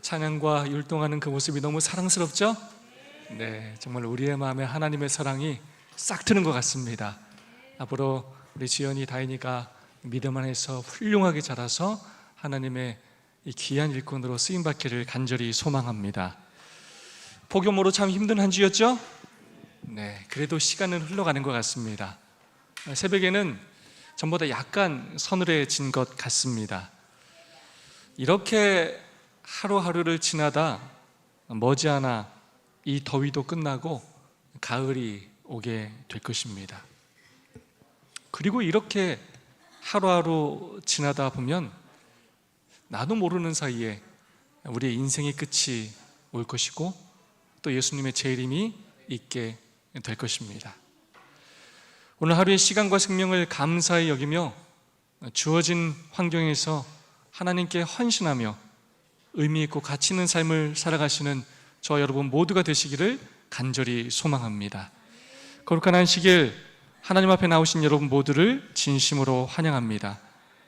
찬양과 율동하는 그 모습이 너무 사랑스럽죠? 네, 정말 우리의 마음에 하나님의 사랑이 싹 트는 것 같습니다. 앞으로 우리 지연이, 다인이가 믿음 안에서 훌륭하게 자라서 하나님의 이 귀한 일꾼으로 쓰임받기를 간절히 소망합니다. 복음으로 참 힘든 한 주였죠? 네, 그래도 시간은 흘러가는 것 같습니다. 새벽에는 전보다 약간 서늘해진 것 같습니다. 이렇게 하루하루를 지나다 머지않아 이 더위도 끝나고 가을이 오게 될 것입니다. 그리고 이렇게 하루하루 지나다 보면 나도 모르는 사이에 우리의 인생의 끝이 올 것이고 또 예수님의 재림이 있게 될 것입니다. 오늘 하루의 시간과 생명을 감사히 여기며 주어진 환경에서 하나님께 헌신하며 의미 있고 가치 있는 삶을 살아가시는 저와 여러분 모두가 되시기를 간절히 소망합니다. 거룩한 안식일 하나님 앞에 나오신 여러분 모두를 진심으로 환영합니다.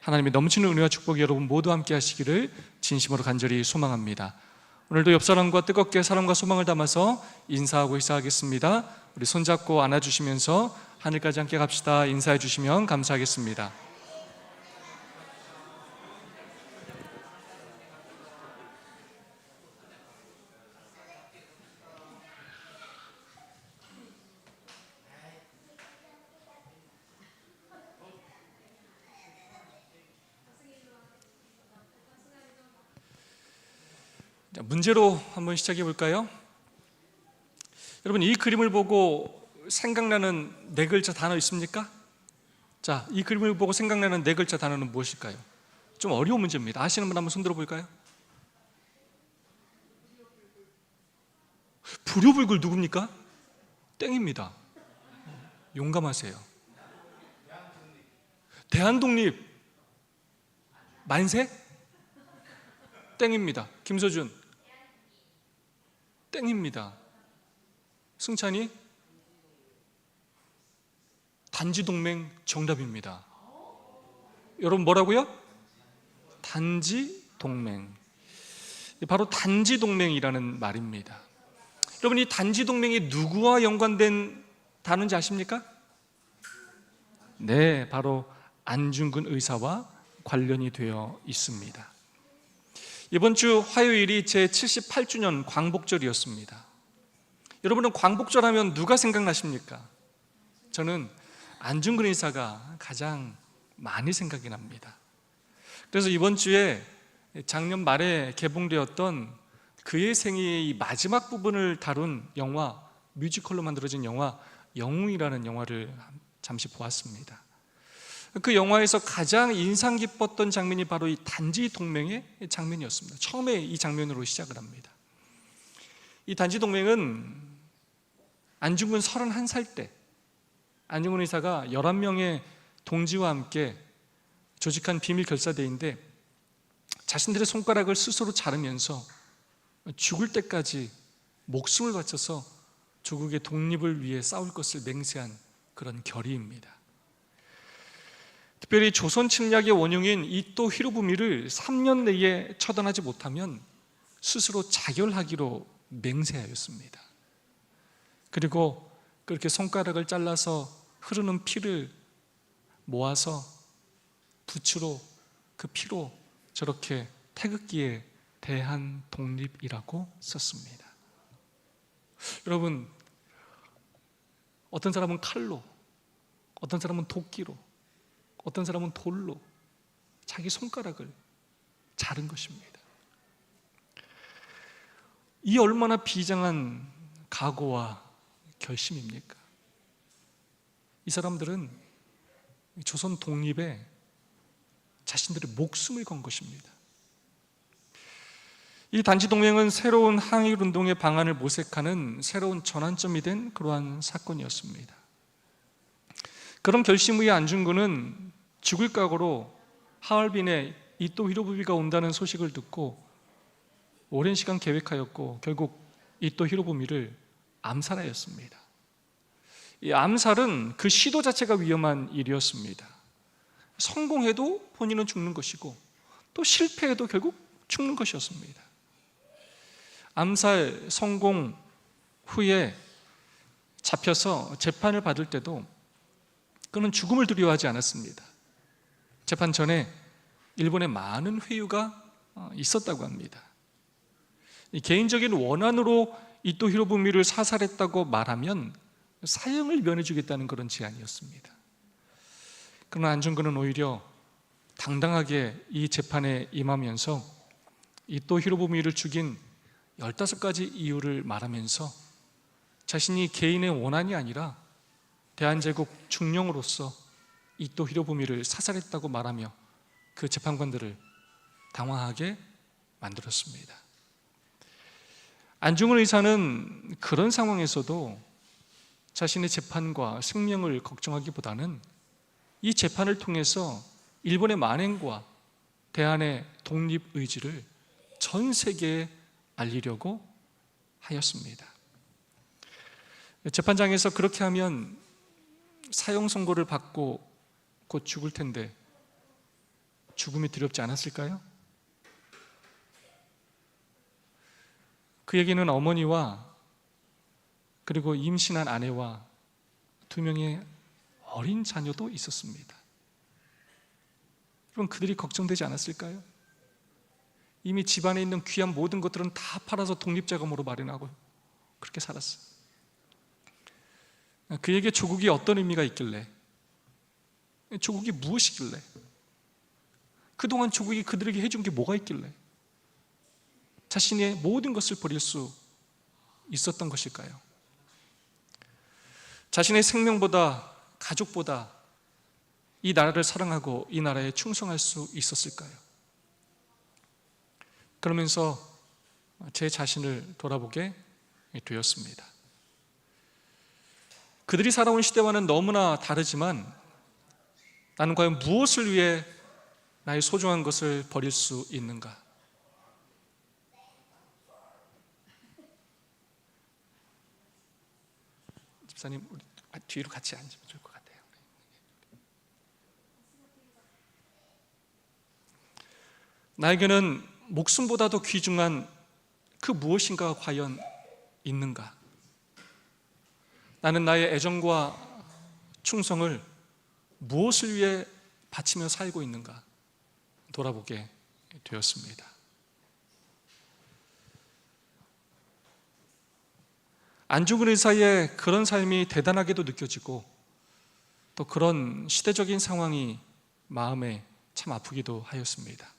하나님의 넘치는 은혜와 축복이 여러분 모두 함께 하시기를 진심으로 간절히 소망합니다. 오늘도 옆 사람과 뜨겁게 사랑과 소망을 담아서 인사하고 인사하겠습니다. 우리 손잡고 안아주시면서 하늘까지 함께 갑시다. 인사해 주시면 감사하겠습니다. 문제로 한번 시작해 볼까요? 여러분, 이 그림을 보고 생각나는 네 글자 단어 있습니까? 자, 이 그림을 보고 생각나는 네 글자 단어는 무엇일까요? 좀 어려운 문제입니다. 아시는 분 한번 손 들어볼까요? 불효불굴 누굽니까? 땡입니다. 용감하세요. 대한독립 만세? 땡입니다. 김서준 땡입니다. 승찬이 단지동맹 정답입니다. 여러분 뭐라고요? 단지동맹. 바로 단지동맹이라는 말입니다. 여러분, 이 단지동맹이 누구와 연관된 단어인지 아십니까? 네, 바로 안중근 의사와 관련이 되어 있습니다. 이번 주 화요일이 제78주년 광복절이었습니다. 여러분은 광복절 하면 누가 생각나십니까? 저는 안중근 의사가 가장 많이 생각이 납니다. 그래서 이번 주에 작년 말에 개봉되었던 그의 생애의 마지막 부분을 다룬 영화, 뮤지컬로 만들어진 영화 영웅이라는 영화를 잠시 보았습니다. 그 영화에서 가장 인상 깊었던 장면이 바로 이 단지동맹의 장면이었습니다. 처음에 이 장면으로 시작을 합니다. 이 단지동맹은 안중근 31살 때 안중근 의사가 11명의 동지와 함께 조직한 비밀 결사대인데 자신들의 손가락을 스스로 자르면서 죽을 때까지 목숨을 바쳐서 조국의 독립을 위해 싸울 것을 맹세한 그런 결의입니다. 특별히 조선 침략의 원흉인 이토 히로부미를 3년 내에 처단하지 못하면 스스로 자결하기로 맹세하였습니다. 그리고 그렇게 손가락을 잘라서 흐르는 피를 모아서 붓으로 그 피로 저렇게 태극기에 대한 독립이라고 썼습니다. 여러분, 어떤 사람은 칼로, 어떤 사람은 도끼로, 어떤 사람은 돌로 자기 손가락을 자른 것입니다. 이 얼마나 비장한 각오와 결심입니까? 이 사람들은 조선 독립에 자신들의 목숨을 건 것입니다. 이 단지동맹은 새로운 항일운동의 방안을 모색하는 새로운 전환점이 된 그러한 사건이었습니다. 그런 결심 후에 안중근은 죽을 각오로 하얼빈에 이토 히로부미가 온다는 소식을 듣고 오랜 시간 계획하였고 결국 이토 히로부미를 암살하였습니다. 이 암살은 그 시도 자체가 위험한 일이었습니다. 성공해도 본인은 죽는 것이고 또 실패해도 결국 죽는 것이었습니다. 암살 성공 후에 잡혀서 재판을 받을 때도 그는 죽음을 두려워하지 않았습니다. 재판 전에 일본에 많은 회유가 있었다고 합니다. 개인적인 원한으로 이토 히로부미를 사살했다고 말하면 사형을 면해주겠다는 그런 제안이었습니다. 그러나 안중근은 오히려 당당하게 이 재판에 임하면서 이토 히로부미를 죽인 15가지 이유를 말하면서 자신이 개인의 원한이 아니라 대한제국 중령으로서 이토 히로부미를 사살했다고 말하며 그 재판관들을 당황하게 만들었습니다. 안중근 의사는 그런 상황에서도 자신의 재판과 생명을 걱정하기보다는 이 재판을 통해서 일본의 만행과 대한의 독립의지를 전 세계에 알리려고 하였습니다. 재판장에서 그렇게 하면 사형 선고를 받고 곧 죽을 텐데 죽음이 두렵지 않았을까요? 그에게는 어머니와 그리고 임신한 아내와 2명의 어린 자녀도 있었습니다. 그럼 그들이 걱정되지 않았을까요? 이미 집안에 있는 귀한 모든 것들은 다 팔아서 독립자금으로 마련하고 그렇게 살았어요. 그에게 조국이 어떤 의미가 있길래, 조국이 무엇이길래, 그동안 조국이 그들에게 해준 게 뭐가 있길래 자신의 모든 것을 버릴 수 있었던 것일까요? 자신의 생명보다, 가족보다 이 나라를 사랑하고 이 나라에 충성할 수 있었을까요? 그러면서 제 자신을 돌아보게 되었습니다. 그들이 살아온 시대와는 너무나 다르지만 나는 과연 무엇을 위해 나의 소중한 것을 버릴 수 있는가? 집사님, 우리 뒤로 같이 앉으면 좋을 것 같아요. 나에게는 목숨보다도 귀중한 그 무엇인가가 과연 있는가? 나는 나의 애정과 충성을 무엇을 위해 바치며 살고 있는가? 돌아보게 되었습니다. 안중근 의사의 그런 삶이 대단하게도 느껴지고 또 그런 시대적인 상황이 마음에 참 아프기도 하였습니다.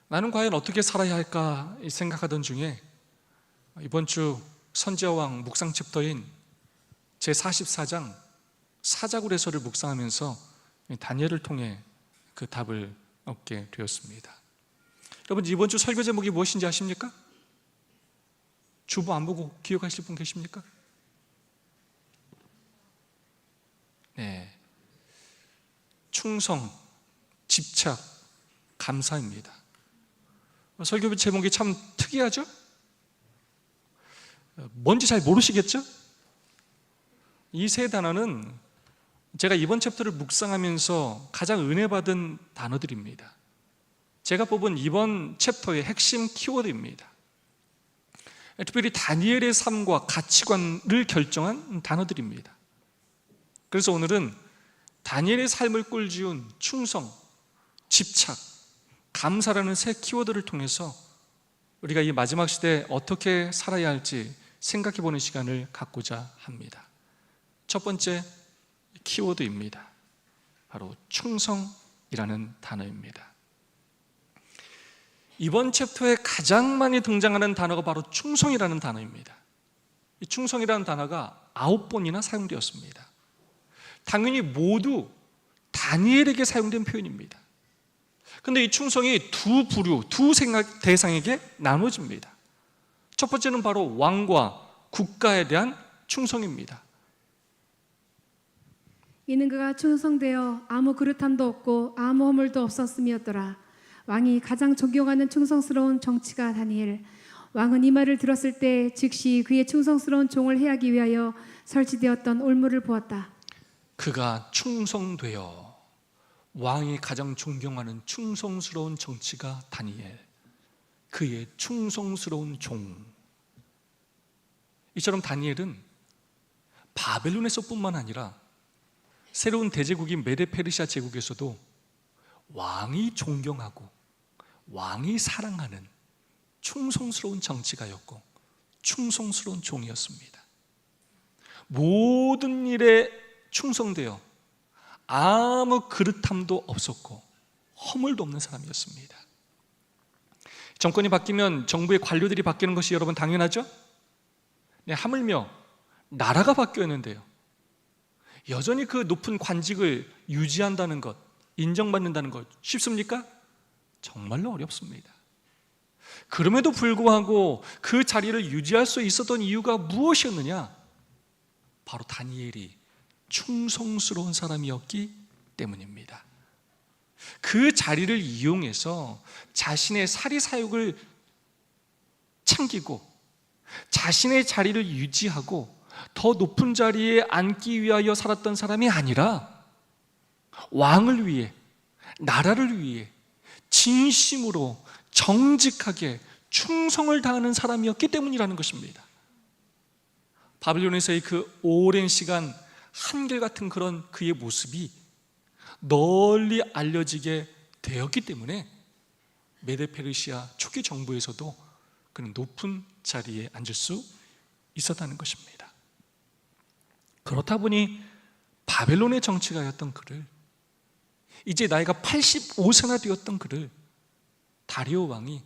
나는 과연 어떻게 살아야 할까 생각하던 중에 이번 주 선지자왕 묵상 챕터인 제44장 사자굴에서를 묵상하면서 다니엘을 통해 그 답을 얻게 되었습니다. 여러분, 이번 주 설교 제목이 무엇인지 아십니까? 주보 안 보고 기억하실 분 계십니까? 네, 충성, 집착, 감사입니다. 설교 제목이 참 특이하죠? 뭔지 잘 모르시겠죠? 이 세 단어는 제가 이번 챕터를 묵상하면서 가장 은혜 받은 단어들입니다. 제가 뽑은 이번 챕터의 핵심 키워드입니다. 특별히 다니엘의 삶과 가치관을 결정한 단어들입니다. 그래서 오늘은 다니엘의 삶을 꼴지은 충성, 집착, 감사라는 세 키워드를 통해서 우리가 이 마지막 시대에 어떻게 살아야 할지 생각해보는 시간을 갖고자 합니다. 첫 번째 키워드입니다. 바로 충성이라는 단어입니다. 이번 챕터에 가장 많이 등장하는 단어가 바로 충성이라는 단어입니다. 이 충성이라는 단어가 9번이나 사용되었습니다. 당연히 모두 다니엘에게 사용된 표현입니다. 그런데 이 충성이 두 부류, 두 대상에게 나눠집니다. 첫 번째는 바로 왕과 국가에 대한 충성입니다. 이는 그가 충성되어 아무 그릇함도 없고 아무 허물도 없었음이었더라. 왕이 가장 존경하는 충성스러운 정치가 다니엘. 왕은 이 말을 들었을 때 즉시 그의 충성스러운 종을 해하기 위하여 설치되었던 올무를 보았다. 그가 충성되어, 왕이 가장 존경하는 충성스러운 정치가 다니엘. 그의 충성스러운 종. 이처럼 다니엘은 바벨론에서뿐만 아니라 새로운 대제국인 메데페르시아 제국에서도 왕이 존경하고 왕이 사랑하는 충성스러운 정치가였고 충성스러운 종이었습니다. 모든 일에 충성되어 아무 그릇함도 없었고 허물도 없는 사람이었습니다. 정권이 바뀌면 정부의 관료들이 바뀌는 것이 여러분 당연하죠? 네, 하물며 나라가 바뀌었는데요, 여전히 그 높은 관직을 유지한다는 것, 인정받는다는 것 쉽습니까? 정말로 어렵습니다. 그럼에도 불구하고 그 자리를 유지할 수 있었던 이유가 무엇이었느냐? 바로 다니엘이 충성스러운 사람이었기 때문입니다. 그 자리를 이용해서 자신의 사리사욕을 챙기고 자신의 자리를 유지하고 더 높은 자리에 앉기 위하여 살았던 사람이 아니라 왕을 위해, 나라를 위해 진심으로 정직하게 충성을 다하는 사람이었기 때문이라는 것입니다. 바빌론에서의 그 오랜 시간 한결같은 그런 그의 모습이 널리 알려지게 되었기 때문에 메데페르시아 초기 정부에서도 그는 높은 자리에 앉을 수 있었다는 것입니다. 그렇다 보니 바벨론의 정치가였던 그를, 이제 나이가 85세나 되었던 그를 다리오 왕이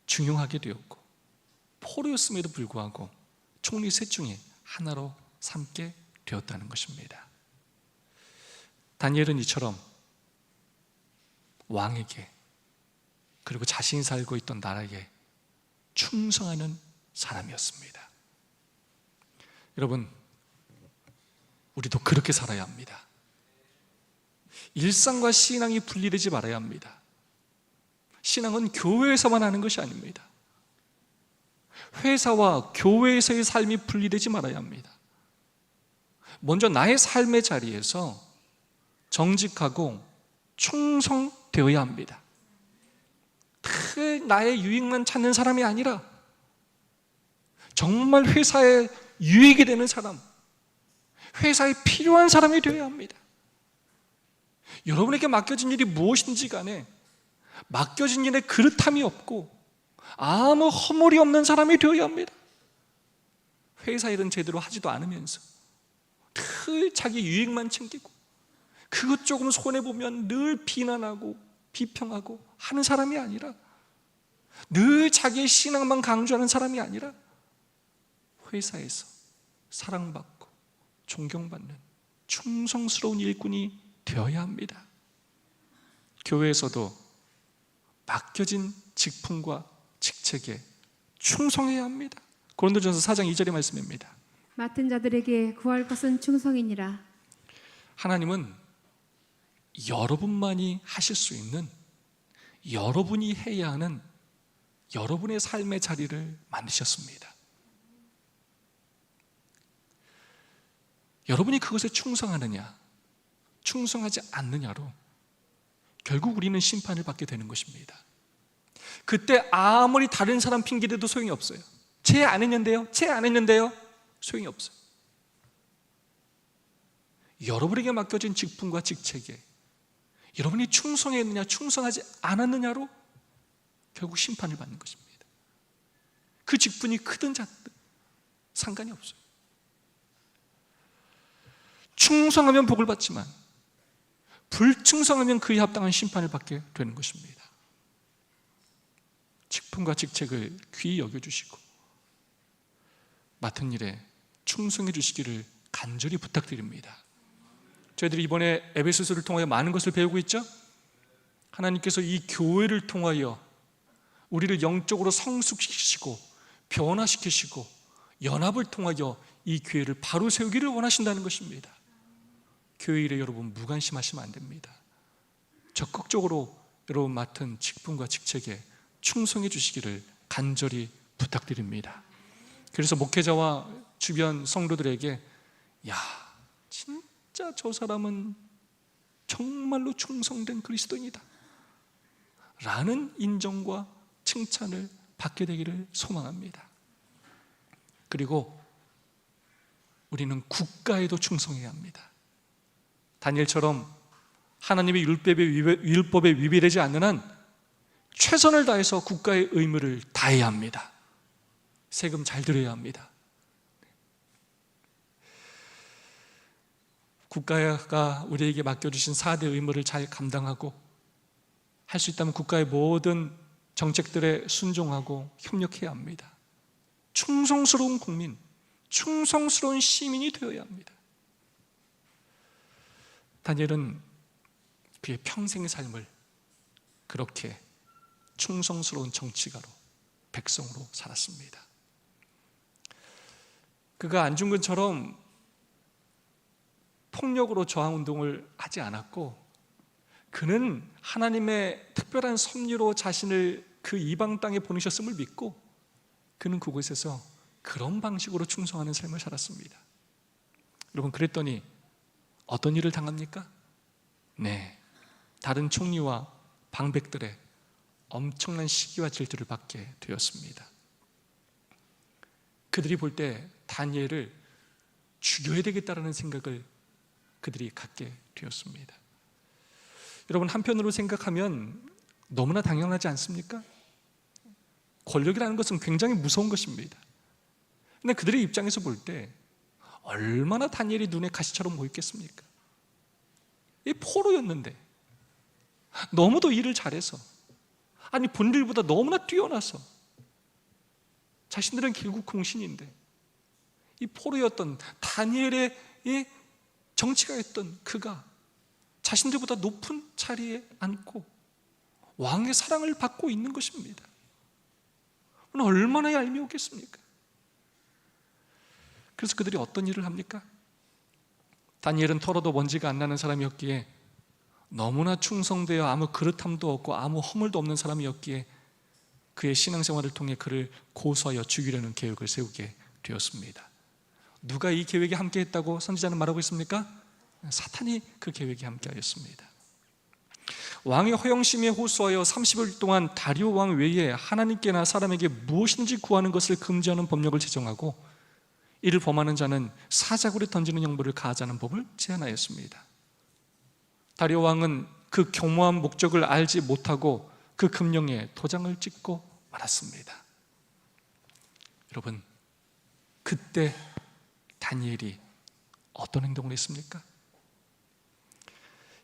중용하게 되었고, 포로였음에도 불구하고 총리 셋 중에 하나로 삼게 되었다는 것입니다. 다니엘은 이처럼 왕에게, 그리고 자신이 살고 있던 나라에 충성하는 사람이었습니다. 여러분, 우리도 그렇게 살아야 합니다. 일상과 신앙이 분리되지 말아야 합니다. 신앙은 교회에서만 하는 것이 아닙니다. 회사와 교회에서의 삶이 분리되지 말아야 합니다. 먼저 나의 삶의 자리에서 정직하고 충성되어야 합니다. 그 나의 유익만 찾는 사람이 아니라 정말 회사에 유익이 되는 사람, 회사에 필요한 사람이 되어야 합니다. 여러분에게 맡겨진 일이 무엇인지 간에 맡겨진 일에 그릇함이 없고 아무 허물이 없는 사람이 되어야 합니다. 회사 일은 제대로 하지도 않으면서 늘 자기 유익만 챙기고 그것 조금 손해보면 늘 비난하고 비평하고 하는 사람이 아니라, 늘 자기의 신앙만 강조하는 사람이 아니라 회사에서 사랑받고 존경받는 충성스러운 일꾼이 되어야 합니다. 교회에서도 맡겨진 직분과 직책에 충성해야 합니다. 고린도전서 4장 2절의 말씀입니다. 맡은 자들에게 구할 것은 충성이니라. 하나님은 여러분만이 하실 수 있는, 여러분이 해야 하는 여러분의 삶의 자리를 만드셨습니다. 여러분이 그것에 충성하느냐, 충성하지 않느냐로 결국 우리는 심판을 받게 되는 것입니다. 그때 아무리 다른 사람 핑계대도 소용이 없어요. 쟤 안 했는데요, 쟤 안 했는데요, 소용이 없어요. 여러분에게 맡겨진 직분과 직책에 여러분이 충성했느냐 충성하지 않았느냐로 결국 심판을 받는 것입니다. 그 직분이 크든 작든 상관이 없어요. 충성하면 복을 받지만 불충성하면 그에 합당한 심판을 받게 되는 것입니다. 직분과 직책을 귀히 여겨주시고 맡은 일에 충성해 주시기를 간절히 부탁드립니다. 저희들이 이번에 에베소서를 통하여 많은 것을 배우고 있죠? 하나님께서 이 교회를 통하여 우리를 영적으로 성숙시키시고 변화시키시고 연합을 통하여 이 교회를 바로 세우기를 원하신다는 것입니다. 교회 일에 여러분 무관심하시면 안 됩니다. 적극적으로 여러분 맡은 직분과 직책에 충성해 주시기를 간절히 부탁드립니다. 그래서 목회자와 주변 성도들에게, 야, 진짜 저 사람은 정말로 충성된 그리스도인이다, 라는 인정과 칭찬을 받게 되기를 소망합니다. 그리고 우리는 국가에도 충성해야 합니다. 다니엘처럼 하나님의 율법에 위배되지 않는 한 최선을 다해서 국가의 의무를 다해야 합니다. 세금 잘 들여야 합니다. 국가가 우리에게 맡겨주신 4대 의무를 잘 감당하고 할 수 있다면 국가의 모든 정책들에 순종하고 협력해야 합니다. 충성스러운 국민, 충성스러운 시민이 되어야 합니다. 다니엘은 그의 평생의 삶을 그렇게 충성스러운 정치가로, 백성으로 살았습니다. 그가 안중근처럼 폭력으로 저항운동을 하지 않았고, 그는 하나님의 특별한 섭리로 자신을 그 이방 땅에 보내셨음을 믿고 그는 그곳에서 그런 방식으로 충성하는 삶을 살았습니다. 여러분, 그랬더니 어떤 일을 당합니까? 네, 다른 총리와 방백들의 엄청난 시기와 질투를 받게 되었습니다. 그들이 볼 때 다니엘을 죽여야 되겠다라는 생각을 그들이 갖게 되었습니다. 여러분, 한편으로 생각하면 너무나 당연하지 않습니까? 권력이라는 것은 굉장히 무서운 것입니다. 근데 그들의 입장에서 볼 때 얼마나 다니엘이 눈에 가시처럼 보였겠습니까? 이 포로였는데 너무도 일을 잘해서, 아니 본들보다 너무나 뛰어나서, 자신들은 길국 공신인데 이 포로였던 다니엘의 이 정치가였던 그가 자신들보다 높은 자리에 앉고 왕의 사랑을 받고 있는 것입니다. 얼마나 얄미웠겠습니까? 그래서 그들이 어떤 일을 합니까? 다니엘은 털어도 먼지가 안 나는 사람이었기에, 너무나 충성되어 아무 그릇함도 없고 아무 허물도 없는 사람이었기에 그의 신앙생활을 통해 그를 고소하여 죽이려는 계획을 세우게 되었습니다. 누가 이 계획에 함께했다고 선지자는 말하고 있습니까? 사탄이 그 계획에 함께하였습니다. 왕의 허영심에 호소하여 30일 동안 다리오 왕 외에 하나님께나 사람에게 무엇이든지 구하는 것을 금지하는 법령을 제정하고, 이를 범하는 자는 사자굴에 던지는 형벌을 가하자는 법을 제안하였습니다. 다리오 왕은 그 교묘한 목적을 알지 못하고 그 금령에 도장을 찍고 말았습니다. 여러분, 그때 다니엘이 어떤 행동을 했습니까?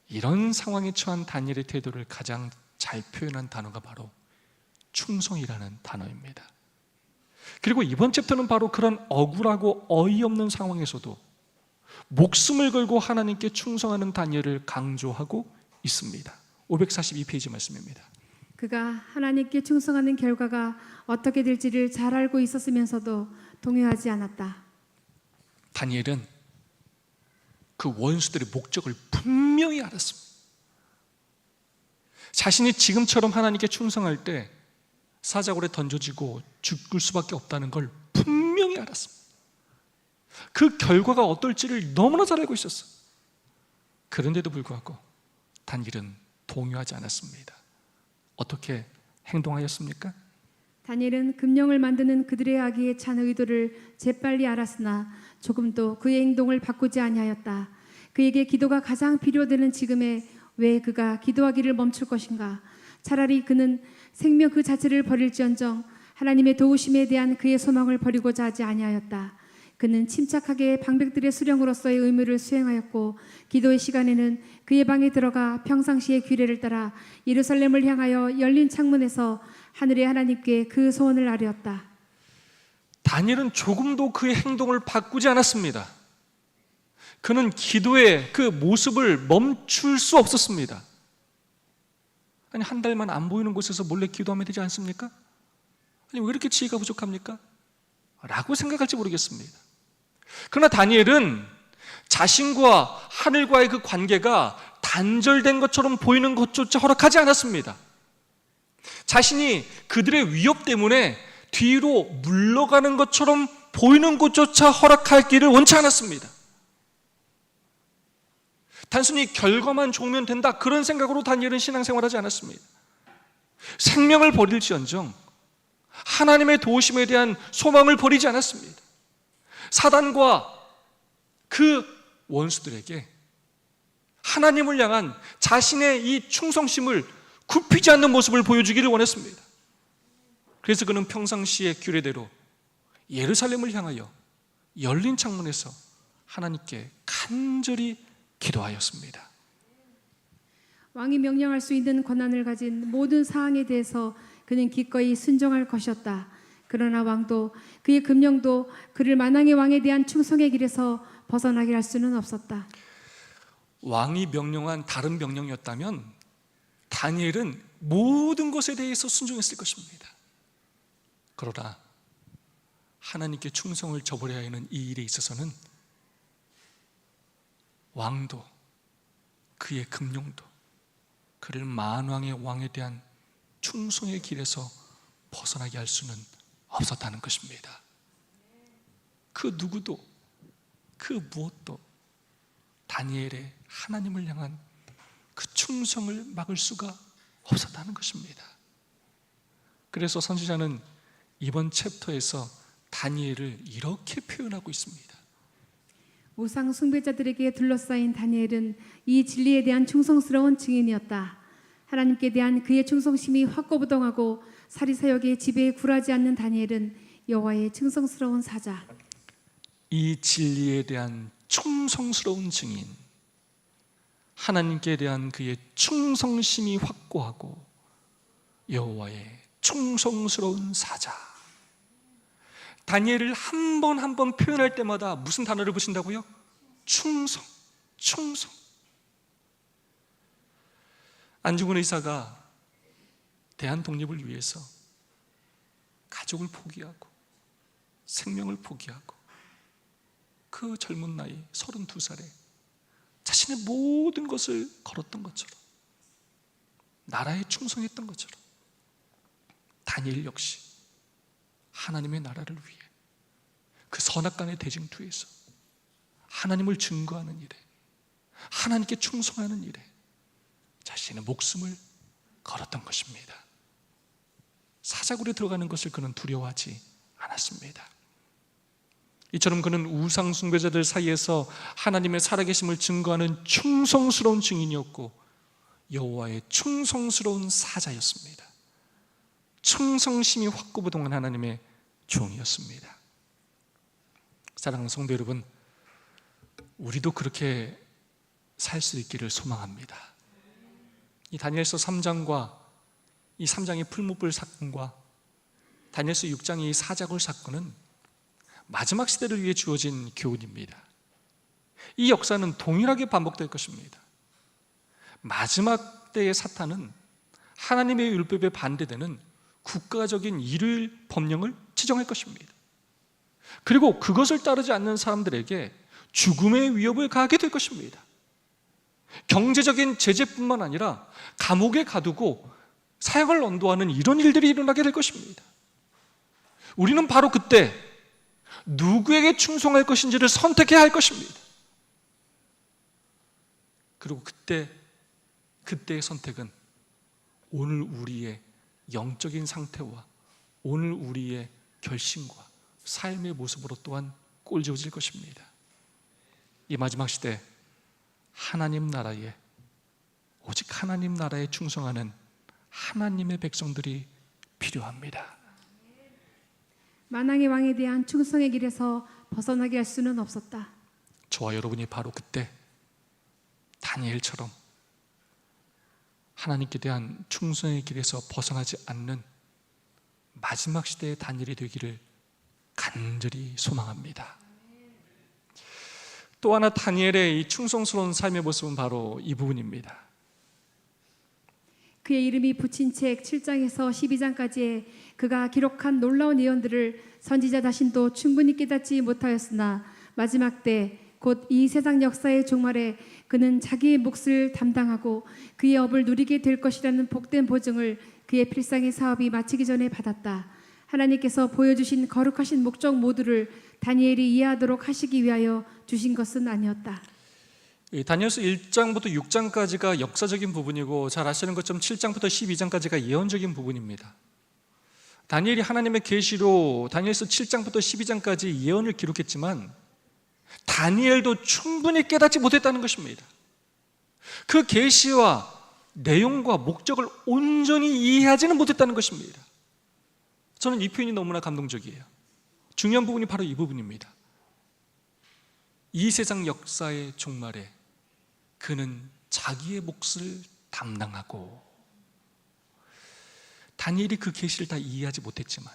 이런 상황에 처한 다니엘의 태도를 가장 잘 표현한 단어가 바로 충성이라는 단어입니다. 그리고 이번 챕터는 바로 그런 억울하고 어이없는 상황에서도 목숨을 걸고 하나님께 충성하는 다니엘을 강조하고 있습니다. 542페이지 말씀입니다. 그가 하나님께 충성하는 결과가 어떻게 될지를 잘 알고 있었으면서도 동요하지 않았다. 다니엘은 그 원수들의 목적을 분명히 알았습니다. 자신이 지금처럼 하나님께 충성할 때 사자굴에 던져지고 죽을 수밖에 없다는 걸 분명히 알았습니다. 그 결과가 어떨지를 너무나 잘 알고 있었어요. 그런데도 불구하고 다니엘은 동요하지 않았습니다. 어떻게 행동하였습니까? 다니엘은 금령을 만드는 그들의 악의에 찬 의도를 재빨리 알았으나 조금도 그의 행동을 바꾸지 아니하였다. 그에게 기도가 가장 필요되는 지금에 왜 그가 기도하기를 멈출 것인가? 차라리 그는 생명 그 자체를 버릴지언정 하나님의 도우심에 대한 그의 소망을 버리고자 하지 아니하였다. 그는 침착하게 방백들의 수령으로서의 의무를 수행하였고, 기도의 시간에는 그의 방에 들어가 평상시의 규례를 따라 예루살렘을 향하여 열린 창문에서 하늘의 하나님께 그 소원을 아뢰었다. 다니엘은 조금도 그의 행동을 바꾸지 않았습니다. 그는 기도의 그 모습을 멈출 수 없었습니다. 아니, 한 달만 안 보이는 곳에서 몰래 기도하면 되지 않습니까? 아니, 왜 이렇게 지혜가 부족합니까? 라고 생각할지 모르겠습니다. 그러나 다니엘은 자신과 하늘과의 그 관계가 단절된 것처럼 보이는 것조차 허락하지 않았습니다. 자신이 그들의 위협 때문에 뒤로 물러가는 것처럼 보이는 것조차 허락하기를 원치 않았습니다. 단순히 결과만 좋으면 된다, 그런 생각으로 다니엘은 신앙생활하지 않았습니다. 생명을 버릴지언정 하나님의 도우심에 대한 소망을 버리지 않았습니다. 사단과 그 원수들에게 하나님을 향한 자신의 이 충성심을 굽히지 않는 모습을 보여주기를 원했습니다. 그래서 그는 평상시의 규례대로 예루살렘을 향하여 열린 창문에서 하나님께 간절히 기도하였습니다. 왕이 명령할 수 있는 권한을 가진 모든 사항에 대해서 그는 기꺼이 순종할 것이었다. 그러나 왕도 그의 금령도 그를 만왕의 왕에 대한 충성의 길에서 벗어나게 할 수는 없었다. 왕이 명령한 다른 명령이었다면 다니엘은 모든 것에 대해서 순종했을 것입니다. 그러나 하나님께 충성을 저버려야 하는 이 일에 있어서는 왕도 그의 금령도 그를 만왕의 왕에 대한 충성의 길에서 벗어나게 할 수는 없었다는 것입니다. 그 누구도 그 무엇도 다니엘의 하나님을 향한 그 충성을 막을 수가 없었다는 것입니다. 그래서 선지자는 이번 챕터에서 다니엘을 이렇게 표현하고 있습니다. 우상 숭배자들에게 둘러싸인 다니엘은 이 진리에 대한 충성스러운 증인이었다. 하나님께 대한 그의 충성심이 확고부동하고 사리사욕의 지배에 굴하지 않는 다니엘은 여호와의 충성스러운 사자. 이 진리에 대한 충성스러운 증인, 하나님께 대한 그의 충성심이 확고하고 여호와의 충성스러운 사자. 다니엘을 한 번 한 번 표현할 때마다 무슨 단어를 붙인다고요? 충성, 충성. 안중근 의사가 대한 독립을 위해서 가족을 포기하고 생명을 포기하고 그 젊은 나이 32살에 자신의 모든 것을 걸었던 것처럼, 나라에 충성했던 것처럼 다니엘 역시 하나님의 나라를 위해 그 선악간의 대징투에서 하나님을 증거하는 일에, 하나님께 충성하는 일에 자신의 목숨을 걸었던 것입니다. 사자굴에 들어가는 것을 그는 두려워하지 않았습니다. 이처럼 그는 우상 숭배자들 사이에서 하나님의 살아계심을 증거하는 충성스러운 증인이었고 여호와의 충성스러운 사자였습니다. 충성심이 확고부동한 하나님의 종이었습니다. 사랑하는 성도 여러분, 우리도 그렇게 살 수 있기를 소망합니다. 이 다니엘서 3장과 이 3장의 풀무불 사건과 다니엘서 6장의 이 사자굴 사건은 마지막 시대를 위해 주어진 교훈입니다. 이 역사는 동일하게 반복될 것입니다. 마지막 때의 사탄은 하나님의 율법에 반대되는 국가적인 일요일 법령을 지정할 것입니다. 그리고 그것을 따르지 않는 사람들에게 죽음의 위협을 가하게 될 것입니다. 경제적인 제재뿐만 아니라 감옥에 가두고 사형을 언도하는 이런 일들이 일어나게 될 것입니다. 우리는 바로 그때 누구에게 충성할 것인지를 선택해야 할 것입니다. 그리고 그때의 선택은 오늘 우리의 영적인 상태와 오늘 우리의 결심과 삶의 모습으로 또한 꼴지어질 것입니다. 이 마지막 시대 하나님 나라에, 오직 하나님 나라에 충성하는 하나님의 백성들이 필요합니다. 만왕의 왕에 대한 충성의 길에서 벗어나게 할 수는 없었다. 저와 여러분이 바로 그때 다니엘처럼 하나님께 대한 충성의 길에서 벗어나지 않는 마지막 시대의 다니엘이 되기를 간절히 소망합니다. 또 하나 다니엘의 이 충성스러운 삶의 모습은 바로 이 부분입니다. 그의 이름이 붙인 책 7장에서 12장까지의 그가 기록한 놀라운 예언들을 선지자 자신도 충분히 깨닫지 못하였으나 마지막 때 곧 이 세상 역사의 종말에 그는 자기의 몫을 담당하고 그의 업을 누리게 될 것이라는 복된 보증을 그의 필상의 사업이 마치기 전에 받았다. 하나님께서 보여주신 거룩하신 목적 모두를 다니엘이 이해하도록 하시기 위하여 주신 것은 아니었다. 이 다니엘서 1장부터 6장까지가 역사적인 부분이고, 잘 아시는 것처럼 7장부터 12장까지가 예언적인 부분입니다. 다니엘이 하나님의 계시로 다니엘서 7장부터 12장까지 예언을 기록했지만 다니엘도 충분히 깨닫지 못했다는 것입니다. 그 계시와 내용과 목적을 온전히 이해하지는 못했다는 것입니다. 저는 이 표현이 너무나 감동적이에요. 중요한 부분이 바로 이 부분입니다. 이 세상 역사의 종말에 그는 자기의 몫을 담당하고, 다니엘이 그 계시를 다 이해하지 못했지만,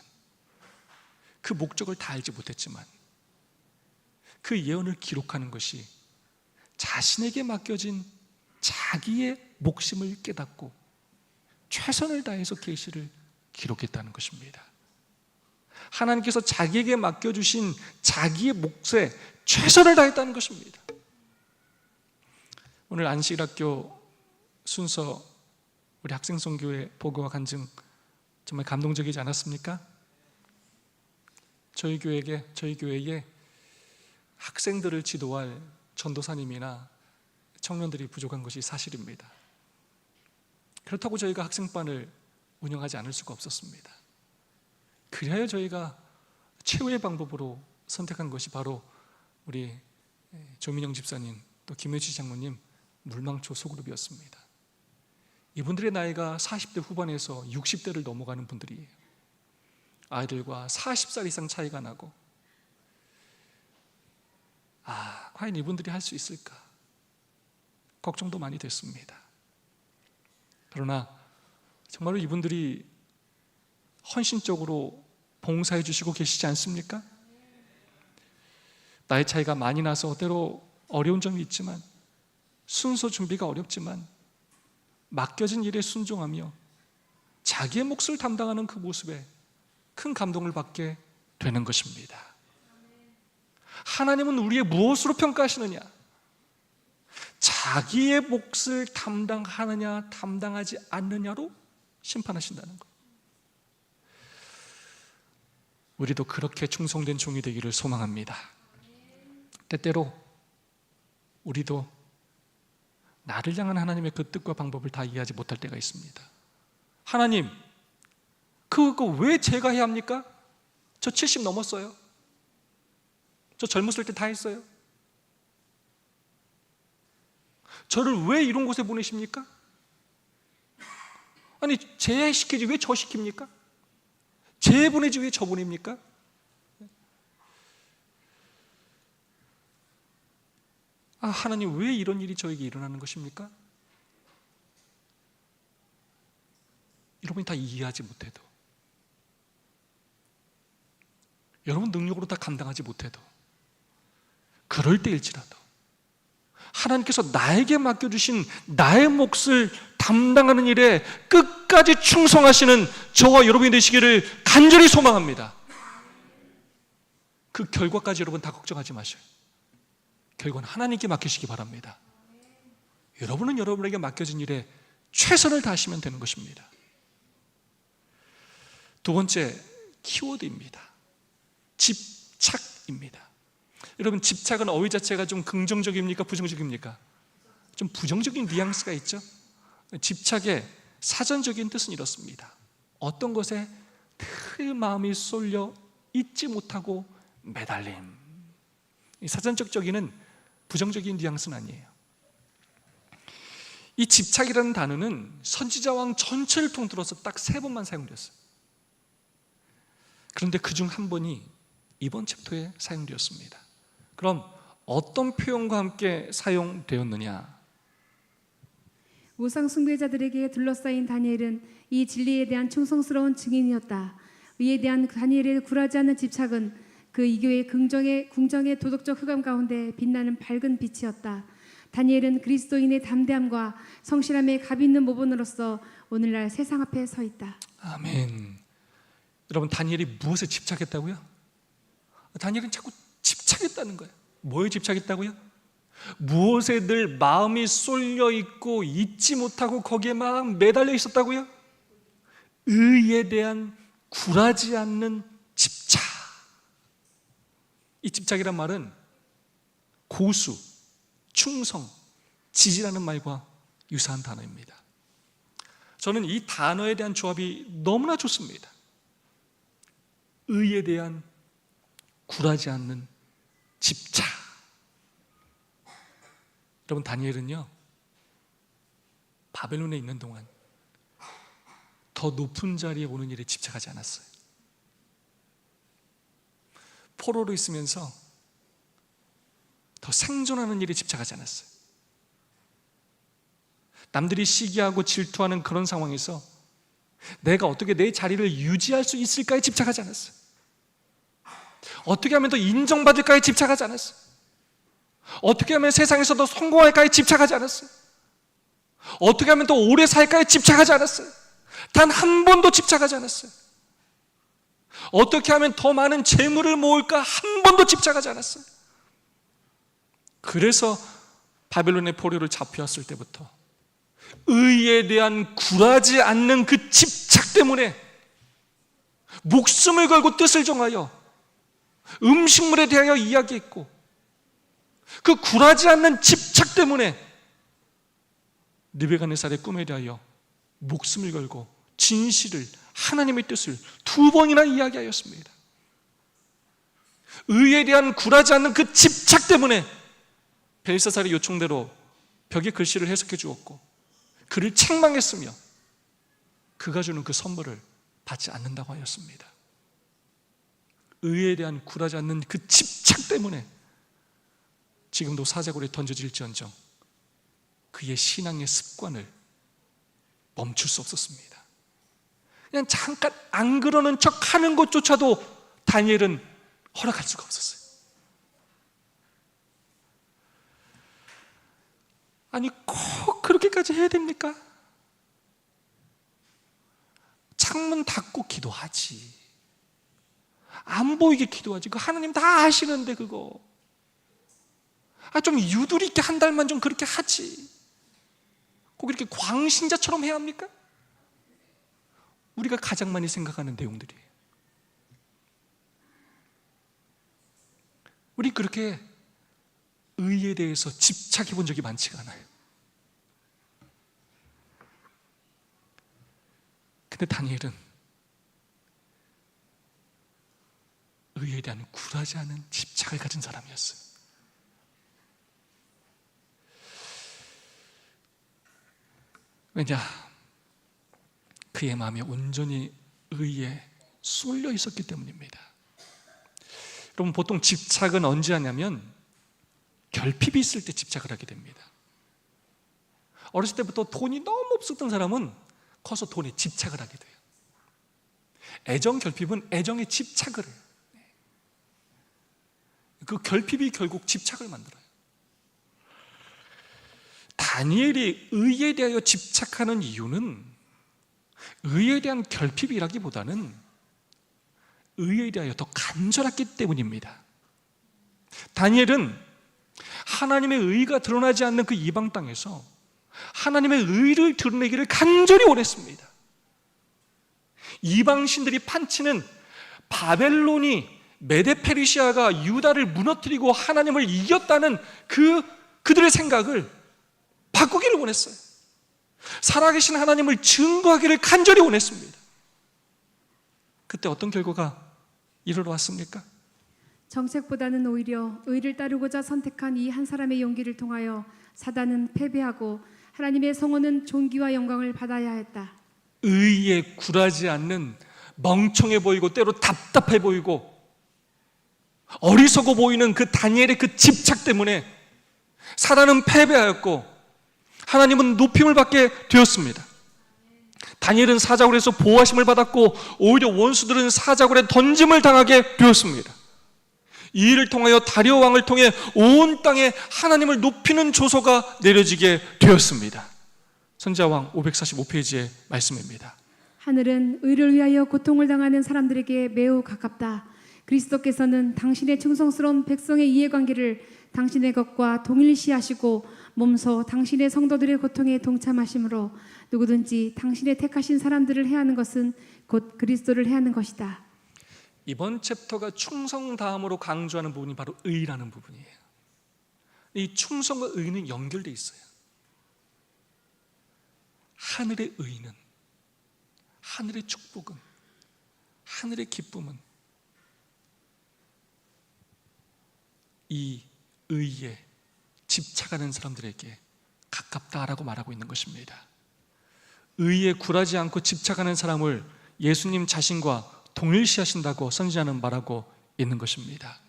그 목적을 다 알지 못했지만, 그 예언을 기록하는 것이 자신에게 맡겨진 자기의 목심을 깨닫고 최선을 다해서 계시를 기록했다는 것입니다. 하나님께서 자기에게 맡겨주신 자기의 몫에 최선을 다했다는 것입니다. 오늘 안식일학교 순서 우리 학생선교회 보고와 간증 정말 감동적이지 않았습니까? 저희 교회에 학생들을 지도할 전도사님이나 청년들이 부족한 것이 사실입니다. 그렇다고 저희가 학생반을 운영하지 않을 수가 없었습니다. 그래야 저희가 최후의 방법으로 선택한 것이 바로 우리 조민영 집사님, 또 김혜지 장모님 물망초 소그룹이었습니다. 이분들의 나이가 40대 후반에서 60대를 넘어가는 분들이에요. 아이들과 40살 이상 차이가 나고, 과연 이분들이 할 수 있을까? 걱정도 많이 됐습니다. 그러나 정말로 이분들이 헌신적으로 봉사해 주시고 계시지 않습니까? 나이 차이가 많이 나서 때로 어려운 점이 있지만, 순서 준비가 어렵지만 맡겨진 일에 순종하며 자기의 몫을 담당하는 그 모습에 큰 감동을 받게 되는 것입니다. 하나님은 우리의 무엇으로 평가하시느냐? 자기의 몫을 담당하느냐 담당하지 않느냐로 심판하신다는 것. 우리도 그렇게 충성된 종이 되기를 소망합니다. 때때로 우리도 나를 향한 하나님의 그 뜻과 방법을 다 이해하지 못할 때가 있습니다. 하나님, 그거 왜 제가 해야 합니까? 저 70 넘었어요. 저 젊었을 때 다 했어요. 저를 왜 이런 곳에 보내십니까? 아니, 쟤 시키지 왜 저 시킵니까? 쟤 보내지 왜 저 보냅니까? 하나님, 왜 이런 일이 저에게 일어나는 것입니까? 여러분이 다 이해하지 못해도, 여러분 능력으로 다 감당하지 못해도, 그럴 때일지라도 하나님께서 나에게 맡겨주신 나의 몫을 담당하는 일에 끝까지 충성하시는 저와 여러분이 되시기를 간절히 소망합니다. 그 결과까지 여러분 다 걱정하지 마셔요. 결과는 하나님께 맡기시기 바랍니다. 여러분은 여러분에게 맡겨진 일에 최선을 다하시면 되는 것입니다. 두 번째 키워드입니다. 집착입니다. 여러분, 집착은 어휘 자체가 좀 긍정적입니까? 부정적입니까? 좀 부정적인 뉘앙스가 있죠. 집착의 사전적인 뜻은 이렇습니다. 어떤 것에 늘 마음이 쏠려 잊지 못하고 매달림. 이 사전적 적이는 부정적인 뉘앙스는 아니에요. 이 집착이라는 단어는 선지자왕 전체를 통틀어서 딱 3번만 사용되었어요. 그런데 그중 한 번이 이번 챕터에 사용되었습니다. 그럼 어떤 표현과 함께 사용되었느냐? 우상 숭배자들에게 둘러싸인 다니엘은 이 진리에 대한 충성스러운 증인이었다. 이에 대한 다니엘의 굴하지 않는 집착은 그 이교의 궁정의 도덕적 흑암 가운데 빛나는 밝은 빛이었다. 다니엘은 그리스도인의 담대함과 성실함의 값 있는 모범으로서 오늘날 세상 앞에 서 있다. 아멘. 여러분, 다니엘이 무엇에 집착했다고요? 다니엘은 자꾸 집착했다는 거예요. 뭐에 집착했다고요? 무엇에 늘 마음이 쏠려 있고 잊지 못하고 거기에 막 매달려 있었다고요? 의에 대한 굴하지 않는 집착. 이 집착이란 말은 고수, 충성, 지지라는 말과 유사한 단어입니다. 저는 이 단어에 대한 조합이 너무나 좋습니다. 의에 대한 굴하지 않는 집착. 여러분, 다니엘은요, 바벨론에 있는 동안 더 높은 자리에 오는 일에 집착하지 않았어요. 포로로 있으면서 더 생존하는 일에 집착하지 않았어요. 남들이 시기하고 질투하는 그런 상황에서 내가 어떻게 내 자리를 유지할 수 있을까에 집착하지 않았어요. 어떻게 하면 더 인정받을까에 집착하지 않았어요. 어떻게 하면 세상에서 더 성공할까에 집착하지 않았어요. 어떻게 하면 더 오래 살까에 집착하지 않았어요. 단 한 번도 집착하지 않았어요. 어떻게 하면 더 많은 재물을 모을까 한 번도 집착하지 않았어요. 그래서 바벨론의 포로로 잡혀왔을 때부터 의에 대한 굴하지 않는 그 집착 때문에 목숨을 걸고 뜻을 정하여 음식물에 대하여 이야기했고, 그 굴하지 않는 집착 때문에 느부갓네살의 꿈에 대하여 목숨을 걸고 진실을, 하나님의 뜻을 2번이나 이야기하였습니다. 의에 대한 굴하지 않는 그 집착 때문에 벨사살의 요청대로 벽에 글씨를 해석해 주었고, 그를 책망했으며 그가 주는 그 선물을 받지 않는다고 하였습니다. 의에 대한 굴하지 않는 그 집착 때문에 지금도 사자굴에 던져질지언정 그의 신앙의 습관을 멈출 수 없었습니다. 그냥 잠깐 안 그러는 척 하는 것조차도 다니엘은 허락할 수가 없었어요. 아니, 꼭 그렇게까지 해야 됩니까? 창문 닫고 기도하지, 안 보이게 기도하지. 그 하나님 다 아시는데 그거 좀 유두리 있게 한 달만 좀 그렇게 하지. 꼭 이렇게 광신자처럼 해야 합니까? 우리가 가장 많이 생각하는 내용들이에요. 우리 그렇게 의에 대해서 집착해 본 적이 많지가 않아요. 근데 다니엘은 의에 대한 굴하지 않은 집착을 가진 사람이었어요. 왜냐? 그의 마음이 온전히 의에 쏠려 있었기 때문입니다. 여러분, 보통 집착은 언제 하냐면 결핍이 있을 때 집착을 하게 됩니다. 어렸을 때부터 돈이 너무 없었던 사람은 커서 돈에 집착을 하게 돼요. 애정 결핍은 애정에 집착을 해요. 그 결핍이 결국 집착을 만들어요. 다니엘이 의에 대하여 집착하는 이유는 의에 대한 결핍이라기보다는 의에 대하여 더 간절했기 때문입니다. 다니엘은 하나님의 의가 드러나지 않는 그 이방 땅에서 하나님의 의를 드러내기를 간절히 원했습니다. 이방신들이 판치는 바벨론이, 메데페르시아가 유다를 무너뜨리고 하나님을 이겼다는 그들의 생각을 바꾸기를 원했어요. 살아계신 하나님을 증거하기를 간절히 원했습니다. 그때 어떤 결과가 이르러 왔습니까? 정책보다는 오히려 의를 따르고자 선택한 이 한 사람의 용기를 통하여 사단은 패배하고 하나님의 성호는 존귀와 영광을 받아야 했다. 의에 굴하지 않는 멍청해 보이고 때로 답답해 보이고 어리석어 보이는 그 다니엘의 그 집착 때문에 사단은 패배하였고 하나님은 높임을 받게 되었습니다. 다니엘은 사자굴에서 보호하심을 받았고 오히려 원수들은 사자굴에 던짐을 당하게 되었습니다. 이 일을 통하여 다리오 왕을 통해 온 땅에 하나님을 높이는 조서가 내려지게 되었습니다. 선지자왕 545페이지의 말씀입니다. 하늘은 의를 위하여 고통을 당하는 사람들에게 매우 가깝다. 그리스도께서는 당신의 충성스러운 백성의 이해관계를 당신의 것과 동일시하시고 몸소 당신의 성도들의 고통에 동참하심으로 누구든지 당신의 택하신 사람들을 해하는 것은 곧 그리스도를 해하는 것이다. 이번 챕터가 충성 다음으로 강조하는 부분이 바로 의라는 부분이에요. 이 충성과 의는 연결되어 있어요. 하늘의 의는, 하늘의 축복은, 하늘의 기쁨은 이 의에 집착하는 사람들에게 가깝다라고 말하고 있는 것입니다. 의에 굴하지 않고 집착하는 사람을 예수님 자신과 동일시하신다고 선지자는 말하고 있는 것입니다.